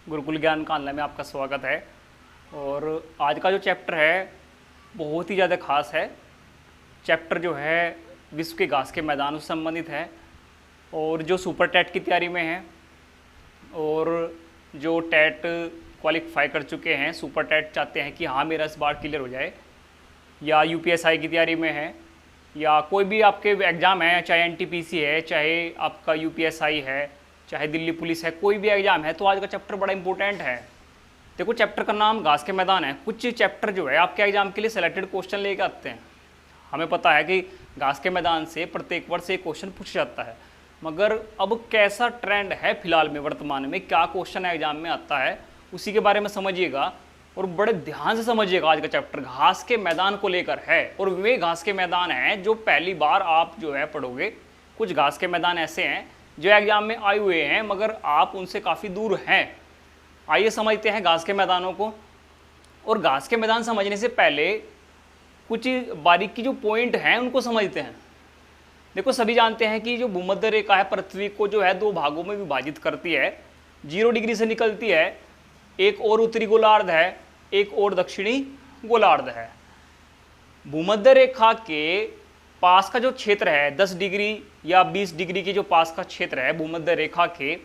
गुरुकुल ज्ञान कानला में आपका स्वागत है। और आज का जो चैप्टर है बहुत ही ज़्यादा खास है। चैप्टर जो है विश्व के घास के मैदानों से संबंधित है और जो सुपर टेट की तैयारी में है और जो टेट क्वालिफाई कर चुके हैं, सुपर टेट चाहते हैं कि हाँ मेरा इस बार क्लियर हो जाए, या यूपीएसआई की तैयारी में है या कोई भी आपके एग्ज़ाम है, चाहे एनटीपीसी है, चाहे आपका यूपीएसआई है, चाहे दिल्ली पुलिस है, कोई भी एग्जाम है, तो आज का चैप्टर बड़ा इंपॉर्टेंट है। देखो चैप्टर का नाम घास के मैदान है। कुछ चैप्टर जो है आपके एग्जाम के लिए सेलेक्टेड क्वेश्चन लेके आते हैं। हमें पता है कि घास के मैदान से प्रत्येक वर्ष एक क्वेश्चन पूछा जाता है, मगर अब कैसा ट्रेंड है फिलहाल में, वर्तमान में क्या क्वेश्चन एग्जाम में आता है, उसी के बारे में समझिएगा और बड़े ध्यान से समझिएगा। आज का चैप्टर घास के मैदान को लेकर है और वे घास के मैदान हैं जो पहली बार आप जो है पढ़ोगे। कुछ घास के मैदान ऐसे हैं जो एग्जाम में आए हुए हैं मगर आप उनसे काफ़ी दूर हैं। आइए समझते हैं घास के मैदानों को। और घास के मैदान समझने से पहले कुछ बारीकी जो पॉइंट हैं उनको समझते हैं। देखो सभी जानते हैं कि जो भूमध्य रेखा है पृथ्वी को जो है दो भागों में विभाजित करती है, 0 डिग्री से निकलती है। एक और उत्तरी गोलार्ध है, एक और दक्षिणी गोलार्ध है। भूमध्य रेखा के पास का जो क्षेत्र है 10 डिग्री या 20 डिग्री के जो पास का क्षेत्र है भूमध्य रेखा के,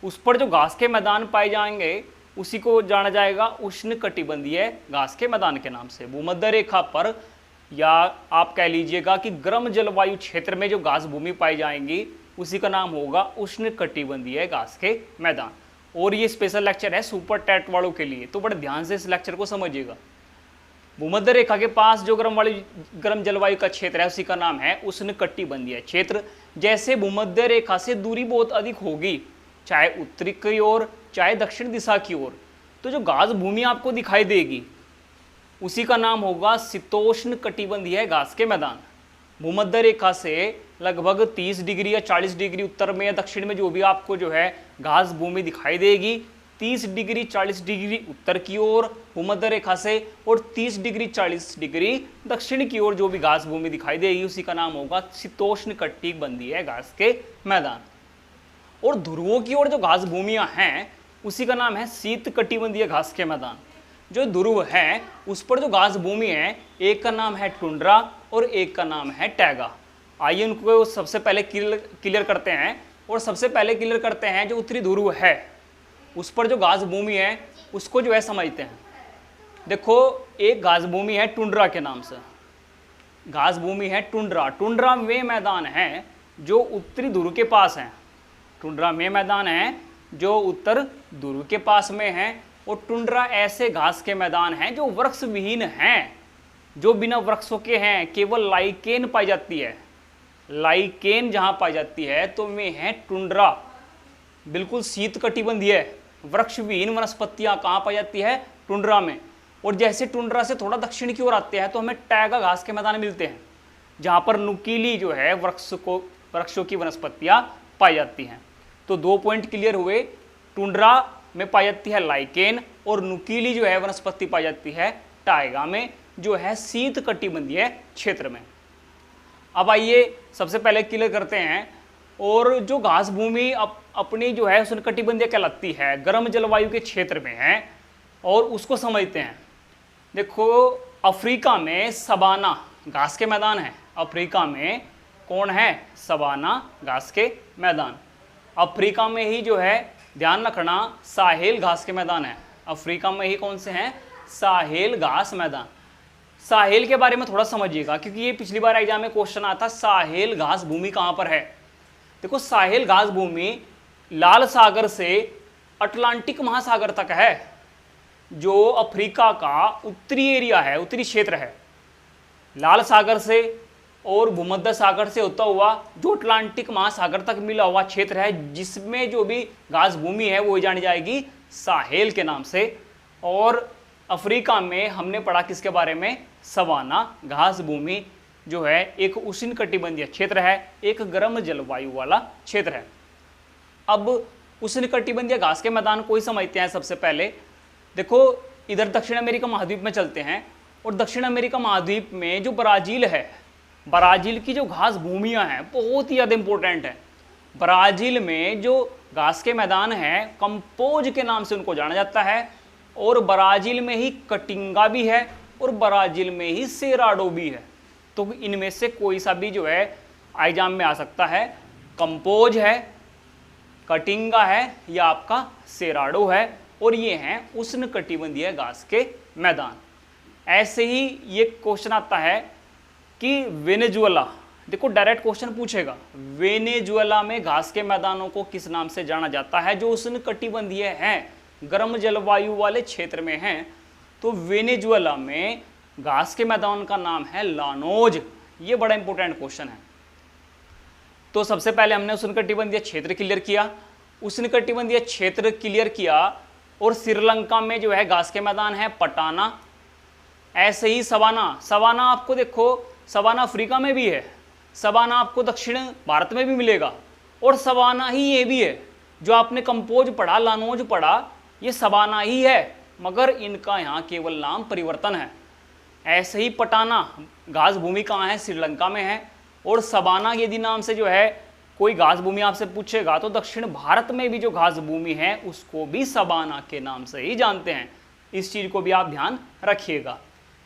उस पर जो घास के मैदान पाए जाएंगे उसी को जाना जाएगा उष्णकटिबंधीय घास के मैदान के नाम से। भूमध्य रेखा पर या आप कह लीजिएगा कि गर्म जलवायु क्षेत्र में जो घास भूमि पाई जाएंगी उसी का नाम होगा उष्णकटिबंधीय घास के मैदान। और ये स्पेशल लेक्चर है सुपर टेट वालों के लिए, तो बड़े ध्यान से इस लेक्चर को समझिएगा। भूमध्य रेखा के पास जो गर्म जलवायु का क्षेत्र है उसी का नाम है उष्णकटिबंधीय क्षेत्र। जैसे भूमध्य रेखा से दूरी बहुत अधिक होगी, चाहे उत्तरी की ओर चाहे दक्षिण दिशा की ओर, तो जो घास भूमि आपको दिखाई देगी उसी का नाम होगा शीतोष्ण कटिबंधीय घास के मैदान। भूमध्य रेखा से लगभग 30 डिग्री या 40 डिग्री उत्तर में या दक्षिण में जो भी आपको जो है घास भूमि दिखाई देगी, 30 डिग्री 40 डिग्री उत्तर की ओर भूमध्य रेखा से और 30 डिग्री 40 डिग्री दक्षिण की ओर जो भी घास भूमि दिखाई देगी उसी का नाम होगा शीतोष्ण कटिबंधीय घास के मैदान। और ध्रुवों की ओर जो घास भूमियां हैं उसी का नाम है शीत कटिबंधीय घास के मैदान। जो ध्रुव है उस पर जो घास भूमि है, एक का नाम है टुंड्रा और एक का नाम है टैगा। आइए उनको सबसे पहले क्लियर करते हैं। और सबसे पहले क्लियर करते हैं जो उत्तरी ध्रुव है उस पर जो घास भूमि है उसको जो है समझते हैं। देखो एक घास भूमि है टुंड्रा के नाम से, घास भूमि है टुंड्रा। टुंड्रा वे मैदान हैं जो उत्तरी ध्रुव के पास हैं। टुंड्रा में मैदान है जो उत्तर ध्रुव के पास में है। और टुंड्रा ऐसे घास के मैदान हैं जो वृक्ष विहीन हैं, जो बिना वृक्षों के हैं, केवल लाइकेन पाई जाती है। लाइकेन जहां पाई जाती है तो वे हैं टुंड्रा। बिल्कुल शीत कटिबंधीय वृक्ष विहीन वनस्पतियां कहाँ पाई जाती है? टुंड्रा में। और जैसे टुंड्रा से थोड़ा दक्षिण की ओर आते हैं तो हमें टैगा घास के मैदान मिलते हैं, जहां पर नुकीली जो है वृक्षों की वनस्पतियां पाई जाती हैं। तो 2 पॉइंट क्लियर हुए। टुंड्रा में पाई जाती है लाइकेन और नुकीली जो है वनस्पति पाई जाती है टाइगा में, जो है शीत कटिबंधीय क्षेत्र में। अब आइए सबसे पहले क्लियर करते हैं। और जो घास भूमि अपनी जो है उष्णकटिबंधीय कहलाती है, गर्म जलवायु के क्षेत्र में है, और उसको समझते हैं। देखो अफ्रीका में सवाना घास के मैदान है। अफ्रीका में कौन है? सवाना घास के मैदान। अफ्रीका में ही जो है ध्यान रखना साहेल घास के मैदान है। अफ्रीका में ही कौन से हैं? साहेल घास मैदान। साहेल के बारे में थोड़ा समझिएगा क्योंकि ये पिछली बार एग्जाम में क्वेश्चन आता, साहेल घास भूमि कहाँ पर है। देखो साहेल घास भूमि लाल सागर से अटलांटिक महासागर तक है, जो अफ्रीका का उत्तरी एरिया है, उत्तरी क्षेत्र है। लाल सागर से और भूमध्य सागर से होता हुआ जो अटलांटिक महासागर तक मिला हुआ क्षेत्र है, जिसमें जो भी घास भूमि है वो जानी जाएगी साहेल के नाम से। और अफ्रीका में हमने पढ़ा किसके बारे में? सवाना घास भूमि जो है एक उष्णकटिबंधीय क्षेत्र है, एक गर्म जलवायु वाला क्षेत्र है। अब उष्णकटिबंधीय घास के मैदान को ही समझते हैं। सबसे पहले देखो इधर दक्षिण अमेरिका महाद्वीप में चलते हैं। और दक्षिण अमेरिका महाद्वीप में जो ब्राज़ील है, ब्राज़ील की जो घास भूमियां हैं बहुत ही ज़्यादा इंपॉर्टेंट है। ब्राज़ील में जो घास के मैदान हैं, कंपोज के नाम से उनको जाना जाता है। और ब्राजील में ही कटिंगा भी है और ब्राजील में ही सेराडो भी है। तो इनमें से कोई सा भी जो है एग्जाम में आ सकता है। कंपोज है, कटिंगा है या आपका सेराडो है, और ये हैं उष्णकटिबंधीय घास के मैदान। ऐसे ही ये क्वेश्चन आता है कि वेनेजुएला, देखो डायरेक्ट क्वेश्चन पूछेगा, वेनेजुएला में घास के मैदानों को किस नाम से जाना जाता है, जो उष्णकटिबंधीय हैं, गर्म जलवायु वाले क्षेत्र में हैं। तो वेनेजुएला में घास के मैदान का नाम है लानोज। ये बड़ा इंपॉर्टेंट क्वेश्चन है। तो सबसे पहले हमने उष्णकटिबंधीय क्षेत्र क्लियर किया, उष्णकटिबंधीय क्षेत्र क्लियर किया। और श्रीलंका में जो है घास के मैदान है पटाना। ऐसे ही सवाना, सवाना आपको देखो, सवाना अफ्रीका में भी है, सवाना आपको दक्षिण भारत में भी मिलेगा, और सवाना ही ये भी है जो आपने कंपोज पढ़ा, लानोज पढ़ा, ये सवाना ही है, मगर इनका यहाँ केवल नाम परिवर्तन है। ऐसे ही पटाना घास भूमि कहाँ है, श्रीलंका में है। और सवाना यदि नाम से जो है कोई घास भूमि आपसे पूछेगा तो दक्षिण भारत में भी जो घास भूमि है उसको भी सवाना के नाम से ही जानते हैं। इस चीज़ को भी आप ध्यान रखिएगा।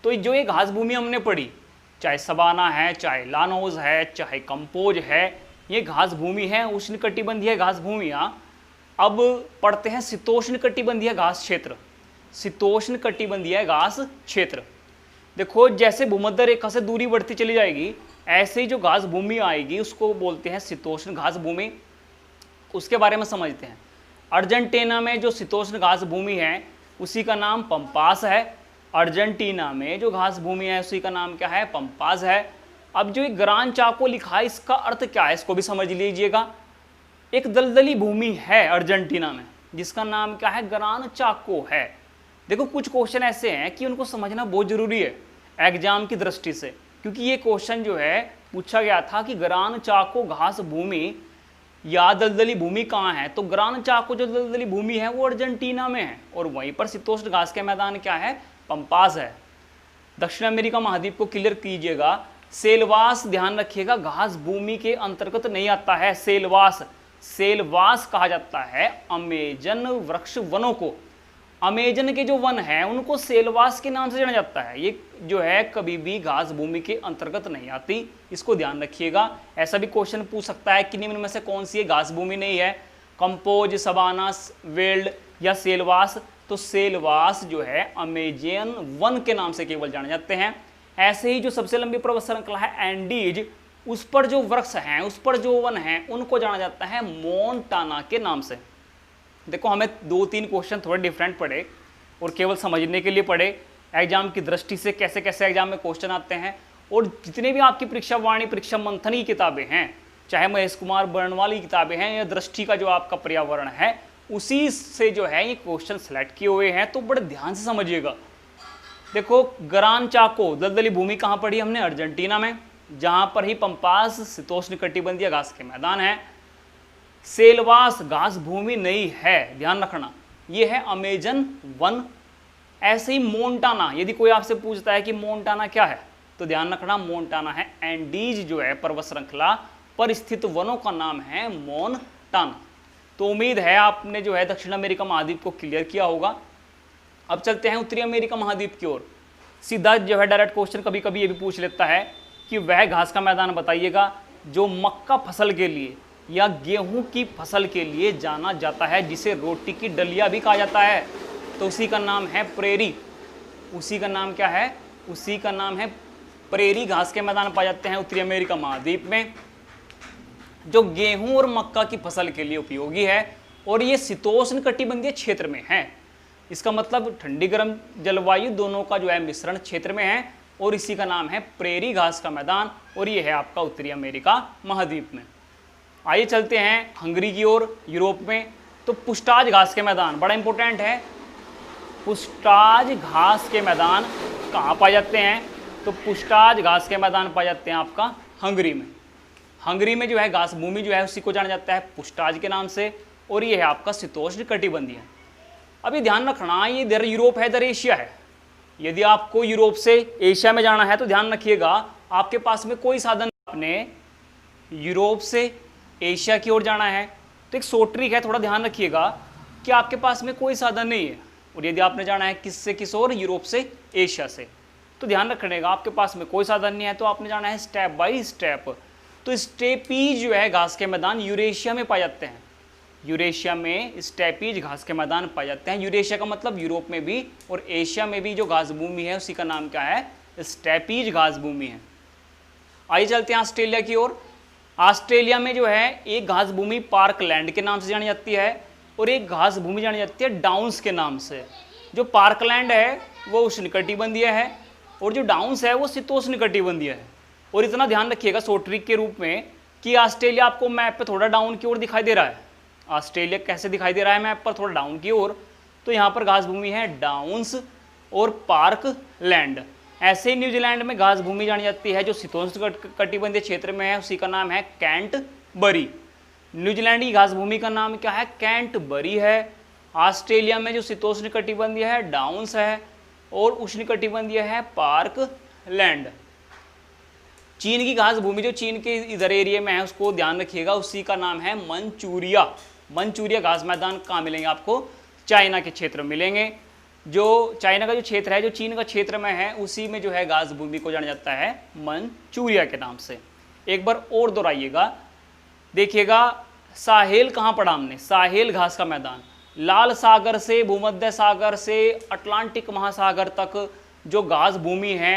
तो जो ये घास भूमि हमने पढ़ी, चाहे सवाना है, चाहे लानोज है, चाहे कंपोज है, ये घास भूमि है, उष्णकटिबंधीय घास भूमियाँ। अब पढ़ते हैं शीतोष्णकटिबंधीय घास क्षेत्र। शीतोष्णकटिबंधीय घास क्षेत्र, देखो जैसे भूमध्य रेखा से दूरी बढ़ती चली जाएगी, ऐसे ही जो घास भूमि आएगी उसको बोलते हैं शीतोष्ण घास भूमि। उसके बारे में समझते हैं। अर्जेंटीना में जो शीतोष्ण घास भूमि है उसी का नाम पंपास है। अर्जेंटीना में जो घास भूमि है उसी का नाम क्या है, पंपास है। अब जो एक ग्रान चाको लिखा है, इसका अर्थ क्या है, इसको भी समझ लीजिएगा। एक दलदली भूमि है अर्जेंटीना में जिसका नाम क्या है, ग्रान चाको है। देखो कुछ क्वेश्चन ऐसे हैं कि उनको समझना बहुत जरूरी है एग्जाम की दृष्टि से, क्योंकि ये क्वेश्चन जो है पूछा गया था कि ग्रान चाको घास भूमि या दलदली भूमि कहाँ है। तो ग्रान चाको जो दलदली भूमि है वो अर्जेंटीना में है, और वहीं पर शीतोष्ण घास के मैदान क्या है, पंपास है। दक्षिण अमेरिका महाद्वीप को क्लियर कीजिएगा। सेलवास ध्यान रखिएगा, घास भूमि के अंतर्गत नहीं आता है। सेलवास, सेलवास कहा जाता है अमेजन वृक्ष वनों को। अमेजन के जो वन हैं उनको सेलवास के नाम से जाना जाता है। ये जो है कभी भी घास भूमि के अंतर्गत नहीं आती, इसको ध्यान रखिएगा। ऐसा भी क्वेश्चन पूछ सकता है कि निम्न में से कौन सी घास भूमि नहीं है, कंपोज, सवाना, वेल्ड या सेलवास। तो सेलवास जो है अमेजन वन के नाम से केवल जाने जाते हैं। ऐसे ही जो सबसे लंबी पर्वत श्रृंखला है एंडीज, उस पर जो वृक्ष हैं, उस पर जो वन हैं, उनको जाना जाता है मोन्टाना के नाम से। देखो हमें 2-3 क्वेश्चन थोड़े डिफरेंट पड़े और केवल समझने के लिए पढ़े। एग्जाम की दृष्टि से कैसे कैसे एग्जाम में क्वेश्चन आते हैं, और जितने भी आपकी परीक्षा वाणी, परीक्षा मंथन की किताबें हैं, चाहे महेश कुमार बर्णवाल की किताबें हैं या दृष्टि का जो आपका पर्यावरण है, उसी से जो है ये क्वेश्चन सेलेक्ट किए हुए हैं। तो बड़े ध्यान से समझिएगा। देखो ग्रान चाको दलदली भूमि कहाँ पड़ी हमने, अर्जेंटीना में, जहाँ पर ही पंपास शीतोष्णकटिबंधीय घास के मैदान है। सेलवास घास भूमि नहीं है, ध्यान रखना, ये है अमेजन वन। ऐसे ही मोन्टाना, यदि कोई आपसे पूछता है कि मोन्टाना क्या है, तो ध्यान रखना मोन्टाना है एंडीज जो है पर्वत श्रृंखला पर स्थित वनों का नाम है मोन्टाना। तो उम्मीद है आपने जो है दक्षिण अमेरिका महाद्वीप को क्लियर किया होगा। अब चलते हैं उत्तरी अमेरिका महाद्वीप की ओर। सीधा जो है डायरेक्ट क्वेश्चन कभी कभी ये भी पूछ लेता है कि वह घास का मैदान बताइएगा जो मक्का फसल के लिए या गेहूं की फसल के लिए जाना जाता है, जिसे रोटी की डलिया भी कहा जाता है। तो उसी का नाम है प्रेरी। उसी का नाम क्या है, उसी का नाम है प्रेरी। घास के मैदान पाए जाते हैं उत्तरी अमेरिका महाद्वीप में, जो गेहूं और मक्का की फसल के लिए उपयोगी है, और ये शीतोष्ण कटिबंधीय क्षेत्र में है। इसका मतलब ठंडी गर्म जलवायु दोनों का जो है मिश्रण क्षेत्र में है, और इसी का नाम है प्रेरी घास का मैदान, और ये है आपका उत्तरी अमेरिका महाद्वीप में। आइए चलते हैं हंगरी की ओर, यूरोप में। तो पुष्टाज घास के मैदान बड़ा इंपॉर्टेंट है। पुष्टाज घास के मैदान कहाँ पाए जाते हैं, तो पुष्टाज घास के मैदान पाए जाते हैं आपका हंगरी में। हंगरी में जो है घास भूमि जो है उसी को जाना जाता है पुष्टाज के नाम से, और ये है आपका शीतोष्ण कटिबंधीय। अभी ध्यान रखना ये इधर यूरोप है, इधर एशिया है। यदि आपको यूरोप से एशिया में जाना है तो ध्यान रखिएगा आपके पास में कोई साधन, आपने यूरोप से एशिया की ओर जाना है तो एक शॉर्ट ट्रिक है, थोड़ा ध्यान रखिएगा कि आपके पास में कोई साधन नहीं है और यदि आपने जाना है किस से किस और, यूरोप से एशिया से, तो ध्यान रखने का आपके पास में कोई साधन नहीं है, तो आपने जाना है स्टेप बाय स्टेप। तो स्टेपीज जो है घास के मैदान यूरेशिया में पाए जाते हैं। यूरेशिया में स्टेपीज घास के मैदान पाए जाते हैं। यूरेशिया का मतलब यूरोप में भी और एशिया में भी जो घास भूमि है उसी का नाम क्या है, स्टेपीज घास भूमि है। आइए चलते हैं ऑस्ट्रेलिया की ओर। ऑस्ट्रेलिया में जो है एक घास भूमि पार्कलैंड के नाम से जानी जाती है और एक घास भूमि जानी जाती है डाउन्स के नाम से। जो पार्कलैंड है वो उष्णकटिबंधीय है और जो डाउन्स है वो शीतोष्णकटिबंधीय है। और इतना ध्यान रखिएगा शॉर्ट ट्रिक के रूप में कि ऑस्ट्रेलिया आपको मैप पे थोड़ा डाउन की ओर दिखाई दे रहा है। ऑस्ट्रेलिया कैसे दिखाई दे रहा है मैप पर, थोड़ा डाउन की ओर, तो यहाँ पर घास भूमि है डाउन्स और पार्क लैंड। ऐसे ही न्यूजीलैंड में घास भूमि जानी जाती है जो शीतोष्ण कटिबंधीय क्षेत्र में है, उसी का नाम है कैंटबरी। न्यूजीलैंड की घास भूमि का नाम क्या है, कैंटबरी है। ऑस्ट्रेलिया में जो शीतोष्ण कटिबंधीय है डाउन्स है और उष्ण कटिबंधीय है पार्क लैंड। चीन की घास भूमि जो चीन के इधर एरिया में है उसको ध्यान रखिएगा, उसी का नाम है मंचूरिया। मंचूरिया घास मैदान कहाँ मिलेंगे आपको, चाइना के क्षेत्र में मिलेंगे। जो चाइना का जो क्षेत्र है, जो चीन का क्षेत्र में है, उसी में जो है घास भूमि को जाना जाता है मंचूरिया के नाम से। एक बार और दोहराइएगा, देखिएगा साहेल कहाँ पढ़ा हमने, साहेल घास का मैदान। लाल सागर से भूमध्य सागर से अटलांटिक महासागर तक जो घास भूमि है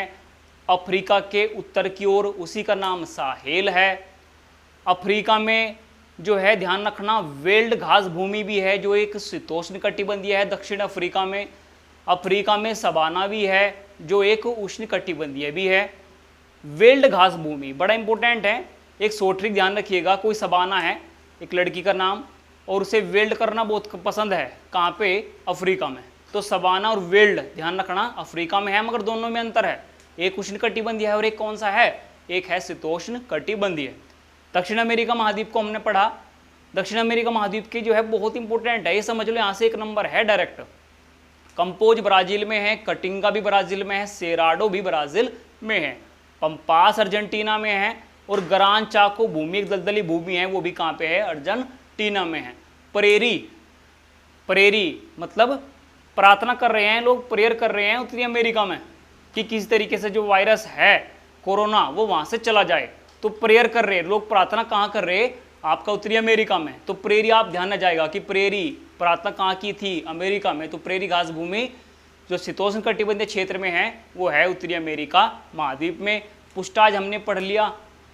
अफ्रीका के उत्तर की ओर, उसी का नाम साहेल है। अफ्रीका में जो है ध्यान रखना वेल्ड घास भूमि भी है जो एक शीतोष्ण कटिबंधीय है दक्षिण अफ्रीका में। अफ्रीका में सबाना भी है जो एक उष्ण कटिबंधीय भी है। वेल्ड घास भूमि बड़ा इंपॉर्टेंट है, एक शॉर्ट ट्रिक ध्यान रखिएगा। कोई सबाना है एक लड़की का नाम और उसे वेल्ड करना बहुत पसंद है, कहाँ पे, अफ्रीका में। तो सबाना और वेल्ड ध्यान रखना अफ्रीका में है, मगर दोनों में अंतर है, एक उष्ण कटिबंधीय है और एक कौन सा है, एक है शीतोष्ण कटिबंधीय। दक्षिण अमेरिका महाद्वीप को हमने पढ़ा, दक्षिण अमेरिका महाद्वीप की जो है बहुत इंपॉर्टेंट है, ये समझ लो यहाँ से एक नंबर है डायरेक्ट। कंपोज ब्राजील में है, कटिंगा भी ब्राजील में है, सेराडो भी ब्राजील में है, पंपास अर्जेंटीना में है और ग्रान चाको भूमि एक दलदली भूमि है, वो भी कहाँ पे है, अर्जेंटीना में है। प्रेरी, प्रेरी मतलब प्रार्थना कर रहे हैं लोग, प्रेयर कर रहे हैं उत्तरी अमेरिका में कि किसी तरीके से जो वायरस है कोरोना वो वहाँ से चला जाए, तो प्रेयर कर रहे हैं लोग। प्रार्थना कहाँ कर रहे हैं, आपका उत्तरी अमेरिका में। तो प्रेरी आप ध्यान न जाएगा कि प्रेरी प्रार्थना कहाँ की थी, अमेरिका में। तो प्रेरी घास भूमि जो शीतोष्ण कटिबंधीय क्षेत्र में है वो है उत्तरी अमेरिका महाद्वीप में। पुष्टाज हमने पढ़ लिया,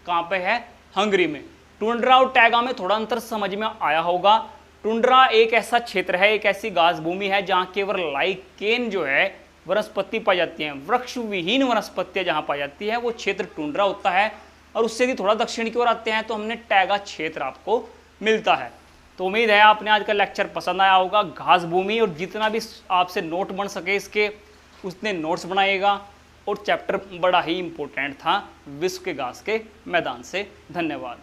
कहाँ पे है, हंगरी में। टुंड्रा और टैगा में थोड़ा अंतर समझ में आया होगा। टुंड्रा एक ऐसा क्षेत्र है, एक ऐसी घास भूमि है जहाँ केवल लाइकेन जो है वनस्पति पाई जाती हैं, वृक्ष विहीन वनस्पतियाँ जहाँ पाई जाती है वो क्षेत्र टुंड्रा होता है। और उससे भी थोड़ा दक्षिण की ओर आते हैं तो हमने टैगा क्षेत्र आपको मिलता है। तो उम्मीद है आपने आज का लेक्चर पसंद आया होगा। घास भूमि और जितना भी आपसे नोट बन सके इसके उतने नोट्स बनाइएगा। और चैप्टर बड़ा ही इम्पोर्टेंट था विश्व के घास के मैदान से। धन्यवाद।